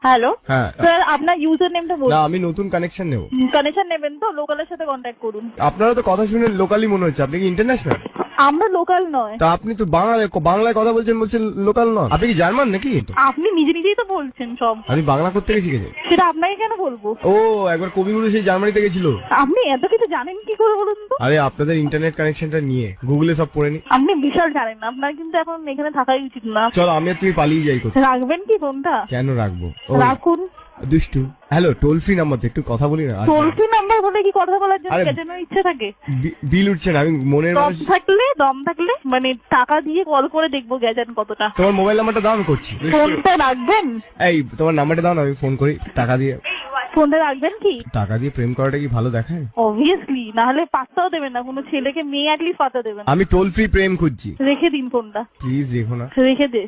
Hello হ্যাঁ sir, আপনার user নেমটা না, বলুন। আমি নতুন কানেকশন নেব। কানেকশন নেবেন তো লোকালের সাথে কন্ট্যাক্ট করুন। আপনারা তো কথা শুনে লোকালি মনে হচ্ছে, আপনি কি ইন্টারন্যাশনাল? আমরা লোকাল নয়। তা আপনি তো বাংলায় কথা বলছেন লোকাল নন। আপনি কি জার্মান নাকি? আপনি নিজে নিজেই তো বলছেন সব। আমি বাংলা করতে গিয়ে শিখেছি। সেটা আপনাকে কেন বলবো? ও, একবার কবিগুরু সেই জার্মানিতে গেছিল। আপনি এত কিছু জানেন কি করে বলুন তো? আরে আপনাদের ইন্টারনেট কানেকশনটা নিয়ে গুগলে সব পড়ে নি। আপনি বিশাল জানেন না, আপনার কিন্তু এখন এখানে থাকাই উচিত না। চলো আমি আর তুমি পালিয়ে যাই কোথাও। রাখবেন কি ফোনটা? কেন রাখবো? ও রাখুন। দুষ্টু। হ্যালো, টোল ফ্রি নাম্বার তো, একটু কথা বলি না। টোল ফ্রি নাম্বার বলে কি কথা বলার জন্য আরে, কেজানোর ইচ্ছে থাকে? বিল উঠছে না, আমি মনের দম মানুষ। থাকলে মানে টাকা দিয়ে কল করে দেখবো গেজান কতটা। তোমার মোবাইল নাম্বারটা দাও, আমি করছি। ফোনটা রাখবেন? এই তোমার নাম্বারটা দাও না, আমি ফোন করি টাকা দিয়ে। ফোনটা রাখবেন কি? টাকা দিয়ে প্রেম করাটা কি ভালো দেখায়? অবভিয়াসলি, না হলে পাত্তাও দেবেন না কোনো ছেলেকে, মেয়ে অ্যাটলিস্ট পাত্তা দেবেন। আমি টোল ফ্রি প্রেম খুঁজছি। রেখে দিন ফোনটা। প্লিজ রেখো না। রেখে দে।